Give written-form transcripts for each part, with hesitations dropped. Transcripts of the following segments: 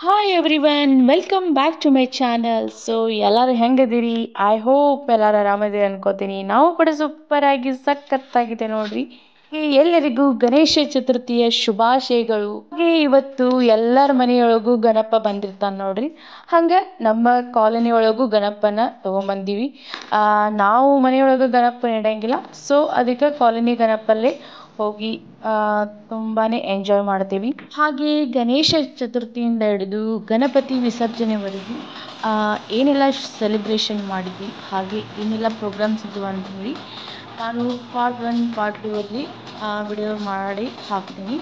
Hi everyone welcome back to my channel. So ಎಲ್ಲರೂ ಹೆಂಗದಿರಿ? I hope ಎಲ್ಲರೂ ಆರಾಮದಿರಿ ಅನ್ಕೋತೀನಿ. ನಾವು ಕೂಡ ಸೂಪರ್ ಆಗಿ ಸಖತ್ತಾಗಿದೆ ನೋಡ್ರಿ. ಎಲ್ಲರಿಗೂ ಗಣೇಶ ಚತುರ್ಥಿಯ ಶುಭಾಶಯಗಳು. ಹಾಗೆ ಇವತ್ತು ಎಲ್ಲರ ಮನೆಯೊಳಗೂ ಗಣಪ ಬಂದಿರ್ತಾನೆ ನೋಡ್ರಿ. ಹಂಗೆ ನಮ್ಮ ಕಾಲೋನಿ ಒಳಗೂ ಗಣಪನ ತಗೊಂಬಂದೀವಿ. ನಾವು ಮನೆಯೊಳಗೆ ಗಣಪ ಇಡಂಗಿಲ್ಲ, ಸೊ ಅದಕ್ಕೆ ಕಾಲೋನಿ ಗಣಪಲ್ಲೇ ಹೋಗಿ ತುಂಬಾ ಎಂಜಾಯ್ ಮಾಡ್ತೀವಿ. ಹಾಗೆ ಗಣೇಶ ಚತುರ್ಥಿಯಿಂದ ಹಿಡಿದು ಗಣಪತಿ ವಿಸರ್ಜನೆವರೆಗೂ ಏನೆಲ್ಲ ಸೆಲೆಬ್ರೇಷನ್ ಮಾಡಿದ್ವಿ, ಹಾಗೆ ಏನೆಲ್ಲ ಪ್ರೋಗ್ರಾಮ್ಸ್ ಇದ್ವು ಅಂತ ಹೇಳಿ ನಾನು ಪಾರ್ಟ್ 1 ಪಾರ್ಟ್ 2 ಅಲ್ಲಿ ವಿಡಿಯೋ ಮಾಡಿ ಹಾಕ್ತೀನಿ.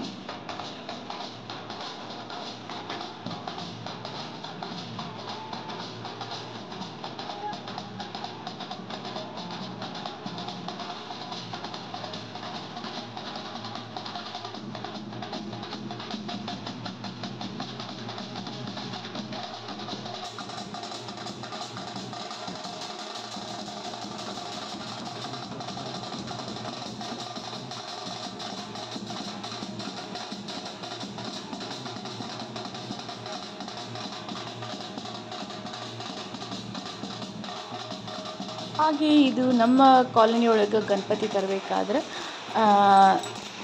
ಹಾಗೆ ಇದು ನಮ್ಮ ಕಾಲೋನಿ ಒಳಗೆ ಗಣಪತಿ ತರಬೇಕಾದ್ರೆ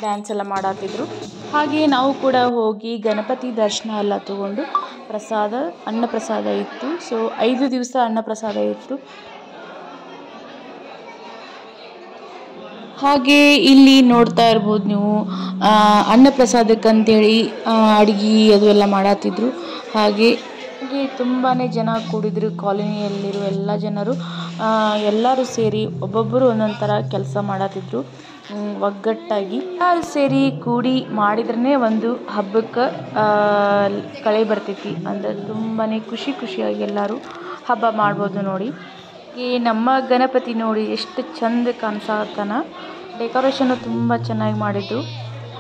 ಡ್ಯಾನ್ಸ್ ಎಲ್ಲ ಮಾಡತ್ತಿದ್ರು. ಹಾಗೆ ನಾವು ಕೂಡ ಹೋಗಿ ಗಣಪತಿ ದರ್ಶನ ಎಲ್ಲ ತಗೊಂಡು ಅನ್ನ ಪ್ರಸಾದ ಇತ್ತು. ಸೊ 5 ದಿವಸ ಅನ್ನ ಪ್ರಸಾದ ಇತ್ತು. ಹಾಗೆ ಇಲ್ಲಿ ನೋಡ್ತಾ ಇರ್ಬೋದು ನೀವು, ಅನ್ನ ಪ್ರಸಾದಕ್ಕಂತೇಳಿ ಅಡುಗೆ ಅದು ಎಲ್ಲ ಮಾಡತ್ತಿದ್ರು. ಹಾಗೆ ತುಂಬಾ ಜನ ಕೂಡಿದ್ರು. ಕಾಲೋನಿಯಲ್ಲಿರೋ ಎಲ್ಲ ಜನರು ಎಲ್ಲರೂ ಸೇರಿ ಒಬ್ಬೊಬ್ಬರು ಒಂದೊಂದು ಥರ ಕೆಲಸ ಮಾಡತ್ತಿದ್ರು. ಒಗ್ಗಟ್ಟಾಗಿ ಎಲ್ಲರೂ ಸೇರಿ ಕೂಡಿ ಮಾಡಿದ್ರೇ ಒಂದು ಹಬ್ಬಕ್ಕೆ ಕಳೆ ಬರ್ತೈತಿ. ಅಂದರೆ ತುಂಬಾ ಖುಷಿಯಾಗಿ ಎಲ್ಲರೂ ಹಬ್ಬ ಮಾಡ್ಬೋದು ನೋಡಿ. ಈ ನಮ್ಮ ಗಣಪತಿ ನೋಡಿ ಎಷ್ಟು ಚಂದ ಕಾಣಿಸತ್ತಾನ. ಡೆಕೋರೇಷನ್ನು ತುಂಬ ಚೆನ್ನಾಗಿ ಮಾಡಿದ್ದು.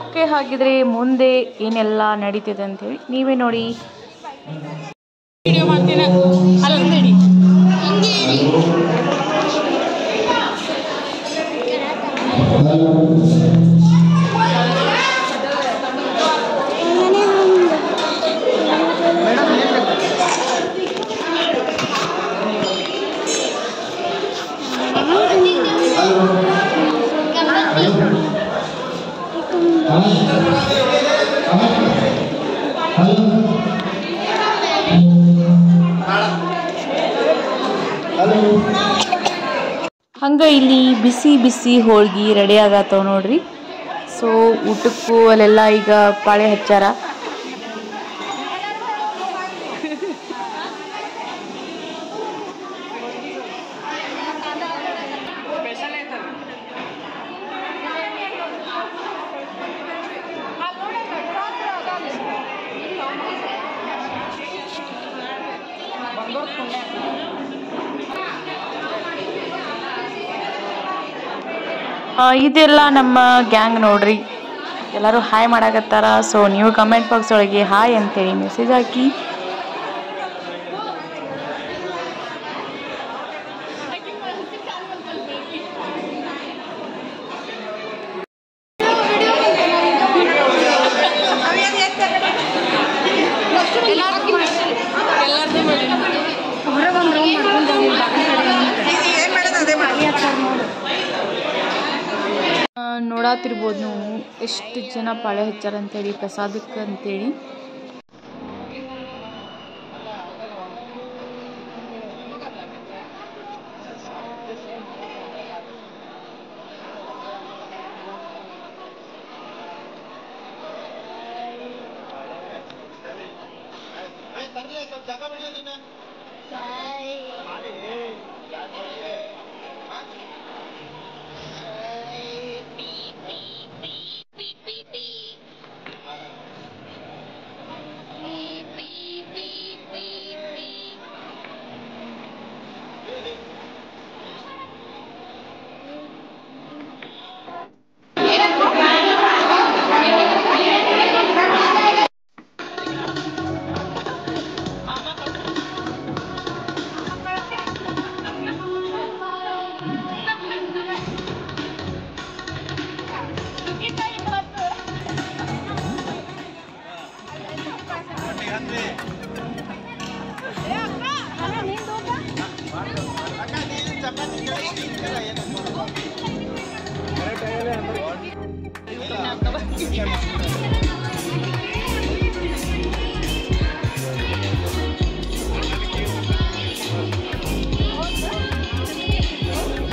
ಓಕೆ, ಹಾಗಿದ್ರೆ ಮುಂದೆ ಏನೆಲ್ಲ ನಡೀತಿದೆ ಅಂತೇಳಿ ನೀವೇ ನೋಡಿ. ವಿಡಿಯೋ ಮಾಡ್ತೇನೆ ಅಲ್ಲಂದೇಳಿ. ಹಂಗೆ ಇಲ್ಲಿ ಬಿಸಿ ಬಿಸಿ ಹೋಳ್ಗೆ ರೆಡಿ ಆಗತ್ತವ ನೋಡ್ರಿ. ಸೊ ಊಟಕ್ಕೂ ಅಲ್ಲೆಲ್ಲ ಈಗ ಪಾಳೆ ಹಚ್ಚಾರ. ಇದೆಲ್ಲ ನಮ್ಮ ಗ್ಯಾಂಗ್ ನೋಡ್ರಿ. ಎಲ್ಲರೂ ಹಾಯ್ ಮಾಡಾಕತ್ತಾರ. ಸೊ ನೀವು ಕಮೆಂಟ್ ಬಾಕ್ಸ್ ಒಳಗೆ ಹಾಯ್ ಅಂತೇಳಿ ಮೆಸೇಜ್ ಹಾಕಿ. ನೋಡಾತಿರ್ಬೋದು ನೀವು ಎಷ್ಟು ಜನ ಪಾಳೆ ಹಚ್ಚಾರ ಅಂತೇಳಿ ಪ್ರಸಾದಕ್ಕೆ ಅಂತೇಳಿ. ಚಪಾತಿ